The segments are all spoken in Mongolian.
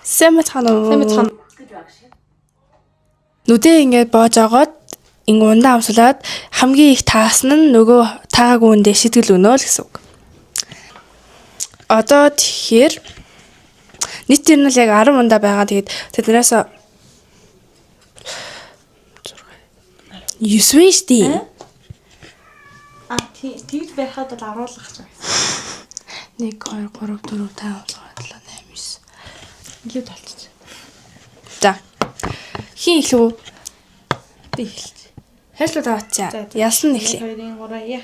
Сайн бацхан уу? Сайн бацхан. Нүдээ ингээд боож агаад ингээ ундаа амсуулаад хамгийн их таасан нь нөгөө таагаагүй үндэ шитгэл өгнө л гэсэн үг. Одоо тэгэхээр нийт нь л яг 10 ундаа байгаа. Тэгээд тэднээс 9 вэ штий. Тэгж байхад бол аруулах гэж байна. 1 2 3 4 5 6 7 8 9. Илүү толчих. За. Хин илүү Би эхэлж. хайрлуу таваачаа. Ялсан нэхлээ. 2 3 яа.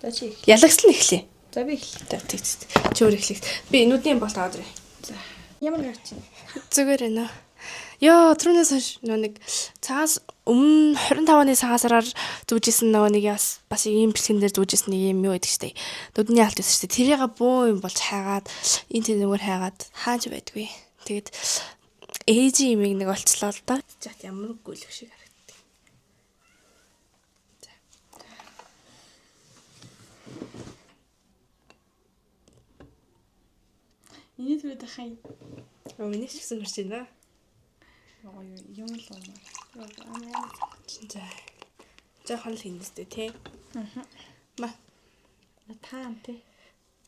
За чи эхэл. Ялагсан нэхлээ. За би эхэл. За тэг. Чи өөр эхлэх. Би нүдний болт аваад ирээ. За. Ямар гэрч чинь? Зүгээр ээ нөө. Ёо, түрүүнээс хойш нэг цагаас өмнө 25 оны цагаасараар зүүжсэн нөгөө нэг бас ийм бэлтгэн дээр зүүжсэн нэг юм юу гэдэг штэ. Нүдний алт байсан штэ. Тэрийг бөө юм болж хайгаад энэ тэнүүгээр хайгаад хааж байдгүй. Тэгээд ээжийн имийг нэг олцлоо л доо. Чат ямар гүйлэх шиг харагдав. За. Миний түрээд хай. Миний ч гэсэн хурж байна. Юм л байна. За. Жохон л хийнэстэй тий. Ма. Таан тий.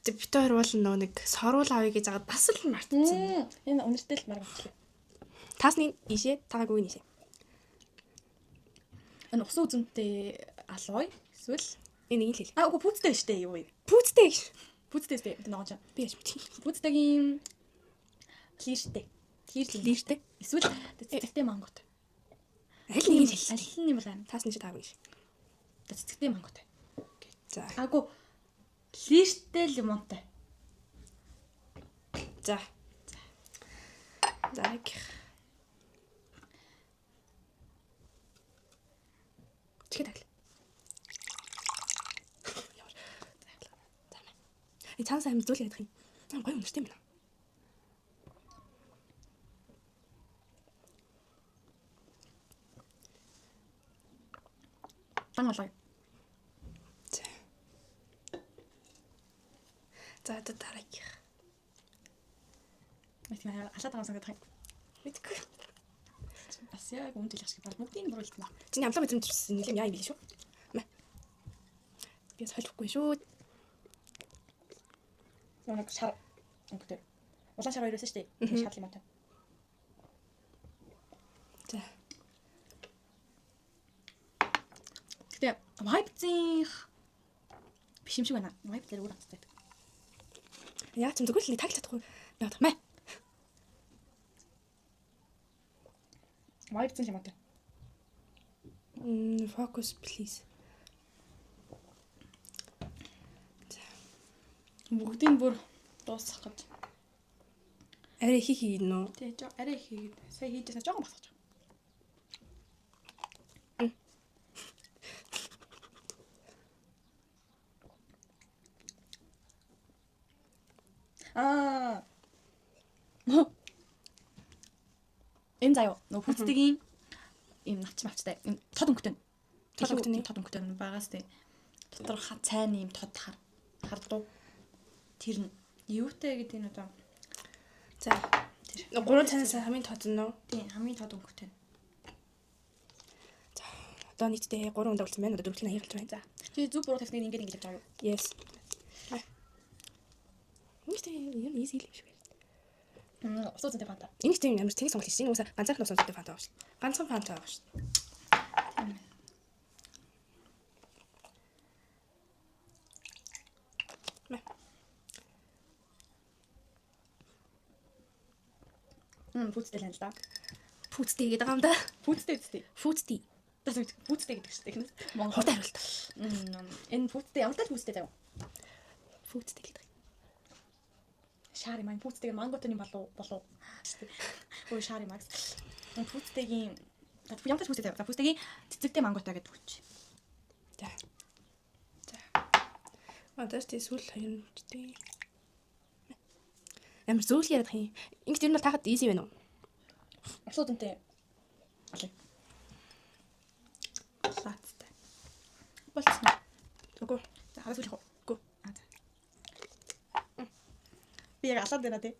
Бид хоёр бол нөгөө нэг сорвол авъя гэж агаад бас л мартсан. Энэ өнөртэй л маргадлаа. Таасны ишээ, тагаагүй ишээ. Энэ усан үзэмтэй алой эсвэл Энэ нэг л хэл. үгүй пүүцтэй штэ юу вэ? Пүүцтэй гэж. Пүүцтэй штэ нөгөө ч. Би яаж мэдээ. Пүүцтэйгийн лиртэй. Лиртэй. Эсвэл цэцэгтэй мангот. Аль нэг л хэл. Аль нь юм байна? Таасны чи тагаагүй ш. Цэцэгтэй мангот. За. Агу лиртэй лимонтой. За. Дараагийн. Чигээр тагла. И цаан сайн зүл ядах юм. Гоё үнэртэй юм байна. Дан олоо. За. За дараагийн. Мэдээ алаад байгаа санагдах юм. Мэдгүй. Бас яг үнтэй л шиг бол бүгдийг бүрэлдэнэ. Чиний амлаа мэдрэмж нэлээд яа юм биш үү? Мэ. Би солихгүй шүү. Нэг шар өнгөтэй. Улаан шар хоёр байсан шүү дээ. Шар лимонтой. За. Гэтэ вайпцийн биш юм шиг байна. Вайп дээр өөр онцтой. Яа ч юм зүгээр л нэг таглах чадахгүй. Яа мэ. Вайпцийн лимонтой. Focus please. Бүгдийг бүр дуусгах гэж. Арай хий нөө. Тэ арай хийгээд сая хийжсэн жоохон босгож. Энэ заяа нөө пүцтэйгийн ийм навч мавчтай ийм тод өнгөтэй. Тод өнгөтэй байгаас тэ дотор цайн ийм тод хардуу. Тэр нь юутай гэдэг нь одоо За. Тэр 3 цанаас хамгийн тод нь нөө. тийм хамгийн тод өнгөтэй. За. Одоо нийтдээ 3 ундаа болсон байна. Одоо дөрөвтний хаягалж байна. За. Чи зүг буруу тавьсныг ингэж хийж байгаа юу? Yes. Нийтдээ юм easy л юм шиг байна. Усуу зэнтэй фанта. Энэ тийм ямар тэнэг сонголт чинь үгүй ганцхан усуу зэнтэй фанта байгаа шүү. Ганцхан фанта байгаа шүү. Пүүцтэй л л да. Пүүцтэй гэдэг юм да. Пүүцтэй үстэй. Пүүцтэй. Пүүцтэй гэдэг шүү дээ. Монгол хариулт. Энэ пүүцтэй ямар тал пүүцтэй заяа. Пүүцтэй гэдэг. Шари маань пүүцтэйг манготны болов. Ой шари макс. Энэ пүүцтэйгийн ямар тал пүүцтэй заяа. Пүүцтэйгийн цэцэгтэй манготой гэдэг үуч. За. За. Одоо тийм сүүл хоёр нэртэй. Ямар зүйл ярих юм. Ингээд ер нь тахад easy байна уу? Усуу зэнтэй. Алей. Лаацтай. Болцсон. Үгүй. За хараа сүүлэх үү. Үгүй. За. Би яг алаад байна тий.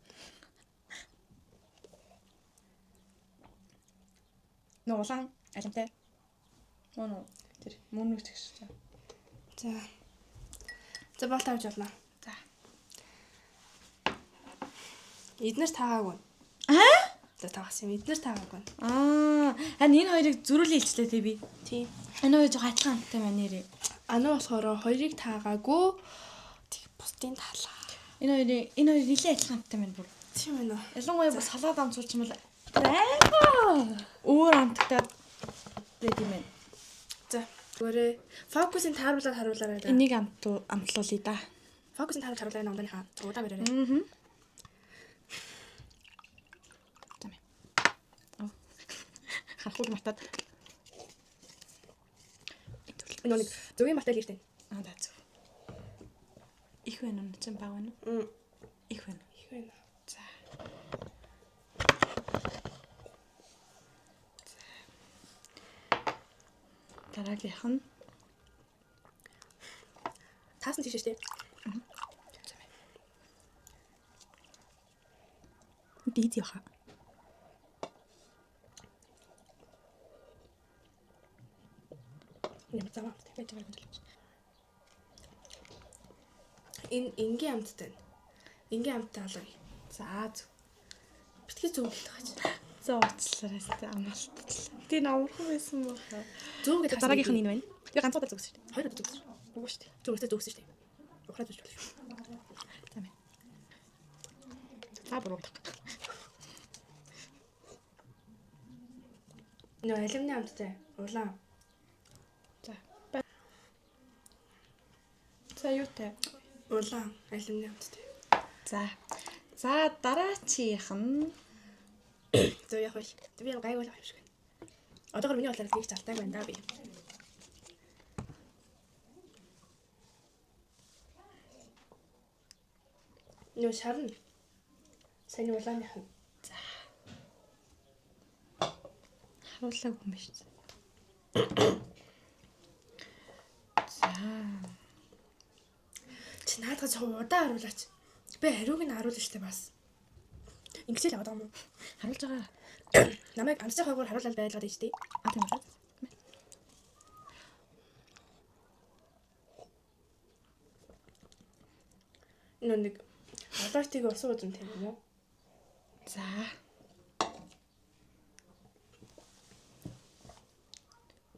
Нөө улаан алимтай. Мөн тэр мөн нэг ч. За. За бол тавьж болно. За. Эднэр таагаагүй. Аа? За таагсан юм. Эднэр таагаагүй. Харин энэ хоёрыг зөрүүлээ илчлээ тий би. Тийм. Энэ хоёр жоохон адилхан амттай байна нэрээ. Ануу болохоор хоёрыг таагаагүй. Тэг бусдын таалаа. Энэ хоёр нэлээд адилхан амттай байна бүр. Тийм ээ. Ялангуяа бас салаад ам суучмал өөр амттай байт юм байна. За. Зүгээр фокусын тааруулаад харуулаарай да. Энийг амтлуулъя да. Фокусын харуулаад номдныхаа удаа бариарай. Аа. Тамаа. Хахуул матад. Энэ нэг зөвгийн мартал иртэн. Да зөв. Их байна уу? Чам баг байна уу? Их байна. Их байна. За. Дараагийнх нь Таасан тийш штэ. дид яха. Ямар заваа байж байгаа юм. Энэ ингийн амттай. Ингийн амттай алга. За зөв. Битгий зөв хэлэх гэж. За уучлаарай тэ амралтчлаа. Тэ намархан байсан баха. Зөв гэдэг Дараагийнх нь энэ байна. Би ганц удаа зүгсэн шүү дээ. Хоёр удаа зөвсөн. Үгүй шүү дээ. Зөвхөн зөвсөн шүү дээ. Ухраа зөвч болно шүү. За мэ. За буруу. Нөө алимны амттай. Улаан. За. За юу те? Улаан алимны амттай. За. За дараачих нь Зөв яг биш. Би гайгүй л юм шиг байна. Одоогор миний бодлоор нэг залтайг байна да би. Нөө шарна. Сайн улааных нь. харуулаг юм биш. За. Чи наадах жоо удаа харуулаач. Би хариуг нь харуулна штэ бас. Ингэж л аваад байгаа юм. Харуулж байгаа. Намайг амсах хойгоор харуулаад байлгаад байж тээ. Тийм үү? Нэг алаартыг усан үзэн тийм юм уу? За.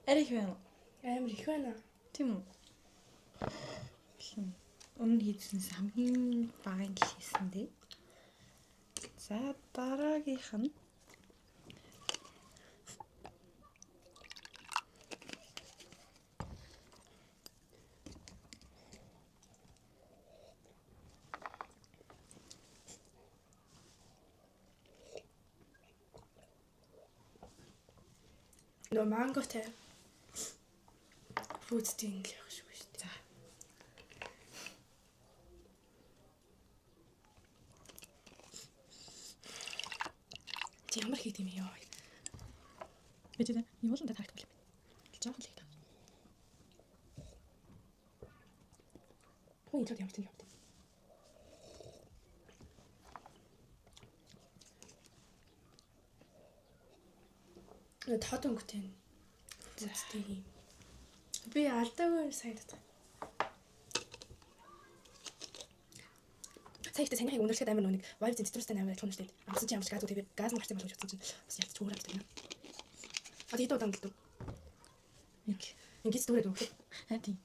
Арих байна. Амар их байна. Тийм үү? Өмнө хийсэн хамгийн багын л хийсэн дээ. За дараагийнх нь Нөө манготэй. Фрутийн л явах шүү дээ. за. Чи ямар хийх юм яа. Бид энэ юм уу таарах юм. Жоохон л хийх. Хөөе ч ямар тийм юм. Тод өнгөтэй. Фрутийн юм. Би алдаагүй санагдав. Саяхтай санийхыг өндөрлөхөд амар нэг vibe цитрустай амар ажиллах юм шүү дээ. Амсан чи ямар ч газ үү тэгээд газ нь гарсан болж утсан чинь бас ялч зүгээр амт байна. А тийм удаан гэлдэг. Ингэж дүүрээд өгөх. Тийм.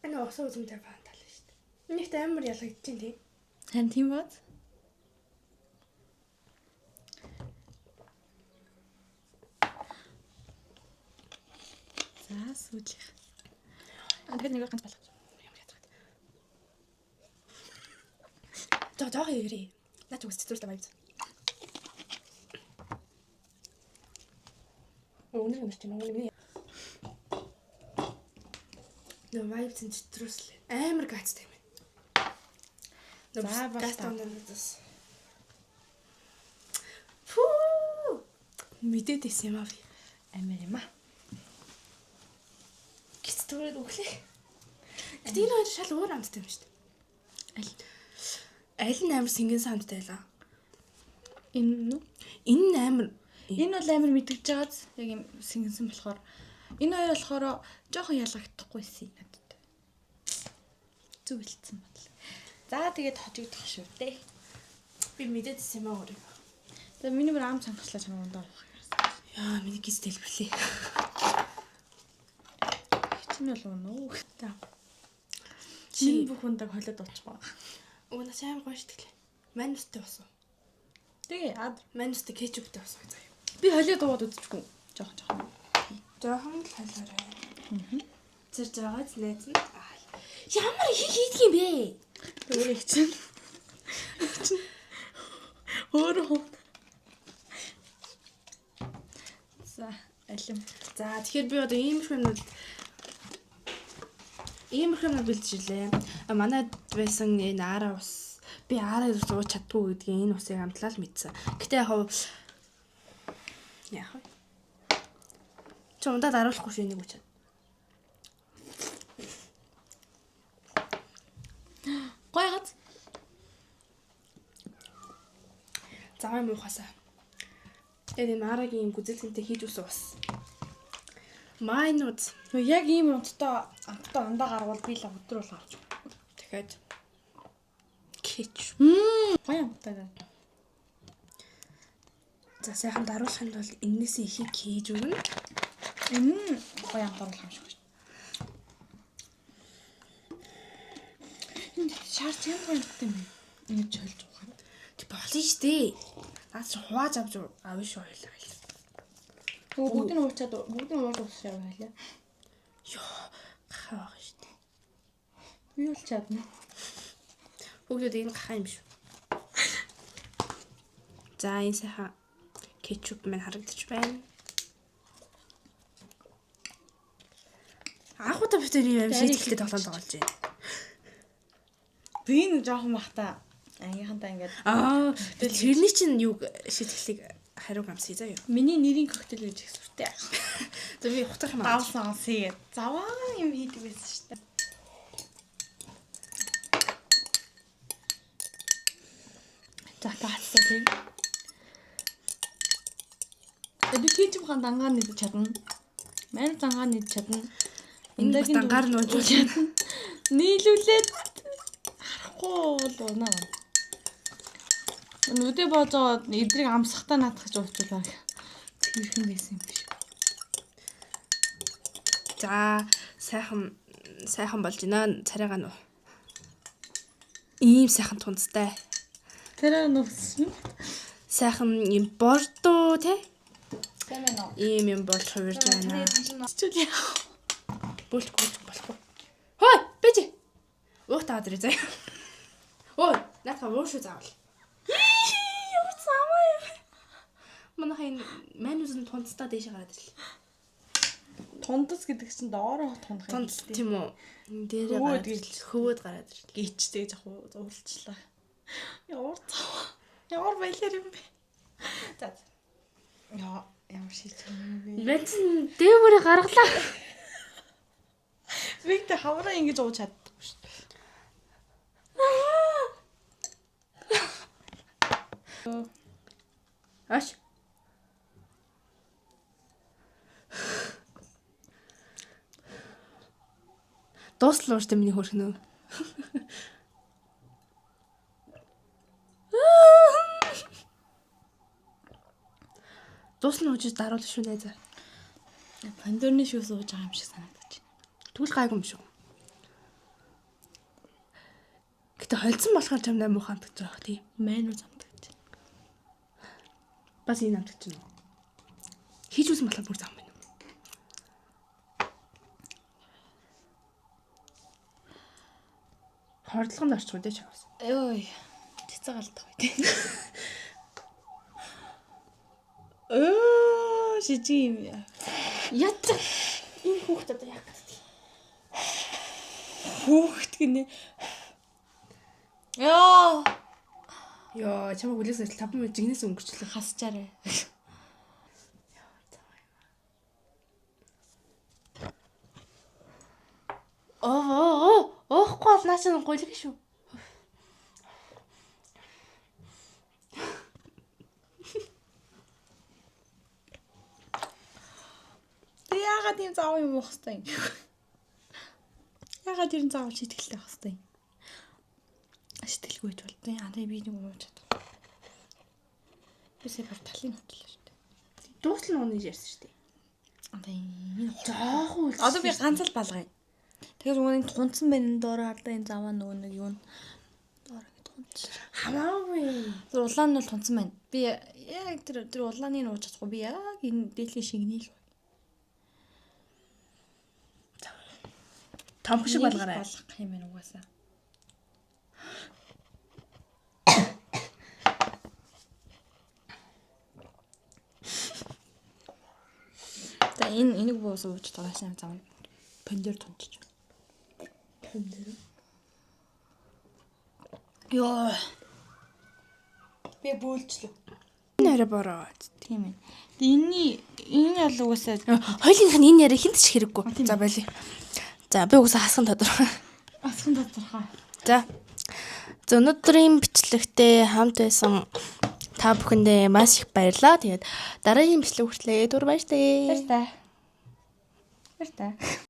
Энэ осоо үзмтэй фантал шүү дээ. Энийхтэй амар ялгагдаж байна тий. Хан тийм бод. За сүүлх. Тэгэхээр нэг ганц болох. Жоо ирээ. Наач үс цитрустай vibe. Өнөр юм чинь өнөр. Нөө vibe цитрус л амар гацтай юм. За гастон дээс. Фүү. Мэдээд исэн юм аа би. Амар юм аа. Гистүүрээд өглөө. Гэтэл энэ хоёр шал өөр амттай юм шүү дээ. Аль нь амар сингийн самттай байлаа. Энэ Энэ амар энэ бол амар мэдгэж байгааз яг юм сэнгэнсэн болохоор энэ хоёр болохоор жоохон ялгагдахгүйсэн надад. Зүг хэлсэн бодлоо. За тэгээд хожигдох шүү дээ. би мэдээдсэн юм аа өөрөө. Тэгээд миний бүр ам цангаслаа чамд ундаа авах гэсэн. Яа, миний гис дэлбэрлээ. Хичнээн бол унаа. За. Чи бүх ундаг холиод очихгоо. Уунаас амар гоё шүү дээ. Манустай болсон. Тэгээ Манустай кетчуптай болсон заяа. би холиод уугаад үзчихгүй. Жохон. Жохон л халаарай. Зэрж байгаа ч найз нь. Ямар хийх юм бэ? Өөрөө хичнээн. Өөрөө. За, алим. За тэгэхээр би одоо иймэрхүү юмнууд бэлдчихлээ. Манайд байсан энэ араа ус. Би араа ууж чаддгүй гэдгийг энэ усыг амтлаа л мэдсэн. Гэтэ яг яах вэ? Чи ундаад аруулахгүй шүү энийг үчээд. Гоё хаз. Заваа муухасаа. Тэгээд энэ арагийн гүзэлгэнтэй хийж үсэн ус. Майнууд Яг ийм унттай ундаа гарвал би л өдөр бол авч. дахиад кетчуп. Гоё амттай. За сайхан даруулахын тулд энээс ихийг хийж өгнө. Энэ нь гоё амттай юм шиг байна. Энэ шаар чамтай юм. Ингэ чөлж ухаад. Тэг болно шүү дээ. Наад чи хувааж авч авна шүү хоёлаа. Бүгдийг нь ууж усах юм байлаа. Йоо, гахаа шүү дээ. Би бол чадна. Бүгд энэ гахаа юм шүү. За энэ сайхан кетчуп мэн харагдчих байна. Анхудаа битэр юм шийдэлтэй тоглоом тоглож байна. Би нэг жоохон бахта ангийнхантаа ингээд тэрний чинь юу шийдэлтийг хариуг амсъя заа юу. миний нэрийн коктейл гэж их сүртэй. За би хутгах юм Дав сонсъё. Заваа юм хийдэг байсан шүү дээ. За таацсан тийм. Би хийж байгаа дангаар нэгж чадна. Мань дангаар нэгж чадна. Энэ дангаар нь ууж чадна. Нийлүүлээд харахгүй л унаа. Нүдэ боожоод эдрийг амсахтаа наатгаж уучуулаа. Тэрхэн байсан юм биш. За сайхан болж байна. Царайгаа нуу. Ийм сайхан тунцтай. Тэр нүгсэн. Сайхан юм бордоо те. Тийм ээ нөө. Ийм юм болж хувирж байна. Чүлээ. Болохгүй. Хой, бэж. Уут аваад ирээ заяа. Ой, наатаа уушгүй заавал. Юу цаамаа юм. Манайхын манюзын тунцтай дэше гараад ирлээ. Тундас гэдэг чинь доороо тунах юм. Тунц тийм үү? Дээрээ гараад хөвөөд гараад ирлээ. Гिचтэй яг уурлчлаа. Ямар цаа. Ямар байлаар юм бэ? За. Яа, ямар шийдэх юм бэ? Бэнцэн дээвэрээ гаргалаа. Виктор хавраа ингэж ууж чаддаггүй шүү дээ. Аш. Дуслаа шүү дээ миний хөрхнөө. Дуслаа уужиж даруул шүү нэ за. Пандорны шүүс ууж байгаа юм шиг санагдаж байна. Түл гайгүй юм шүү. Гэтэ холцсон болохоор чамдаа муухай амтгаж байгаа тийм. Мэн уу замтагч. Бас энэ амтгаж байна. Хийж үзсэн болохоор бүр зам байна. Хордлогонд орчих үү чавс. Ой. Цэцэг алдах бай тээ. Шижиг юм яа. Яц. Энэ хүүхд одоо яах гэдэг. Хүүхд гинэ. Яа. Йоо, чамаа хүлээсээ 5 минут жигнэс өнгөрчлөө. Хасчаарэ. Оохгүй бол наач нь гулиг шүү. Яагаад ийм заав юм уух хэвтэй юм. Яагаад ер нь заав шитгэлтэй байх хэвтэй юм. Шитгэлгүй ч болтой. Аа би нэг ууж чадах. Бисээ бүр талын хөтлөө шүү дээ. Дуустал нууны ярьсан шүү дээ. Аа энэ Жоохон үл. одоо би ганц л балгая. Тэгэхээр нөгөө нэг тунцсан байна доороо хардаа энэ заваа нөгөө нэг юу доороо ингэ тунц. Хамаагүй. Тэр улаан нь бол тунцсан байна. Би яг тэр улааныг нууж чадахгүй. Би яг энэ дээлхийн шигний л. Том шиг болгоорой. Болгох юм байна угаасаа. За энийг буус ууж таашаа зав. Пендер тунчиж. Пендер. Йоо. Би бөөлжлөө. Энэ арай бороо. Тийм ээ. Энэ бол угаасаа Хоёулынх нь энэ яриа хинт ч хэрэггүй. За байлээ. За би угаасаа хасхан тодорхой. асхан тодорхой. За. Өнөөдрийн бичлэгтээ хамт байсан та бүхэндээ маш их баярлалаа. Тэгээд дараагийн бичлэг хүртлээр дүр баярлалаа. Баярлалаа. Баярлалаа.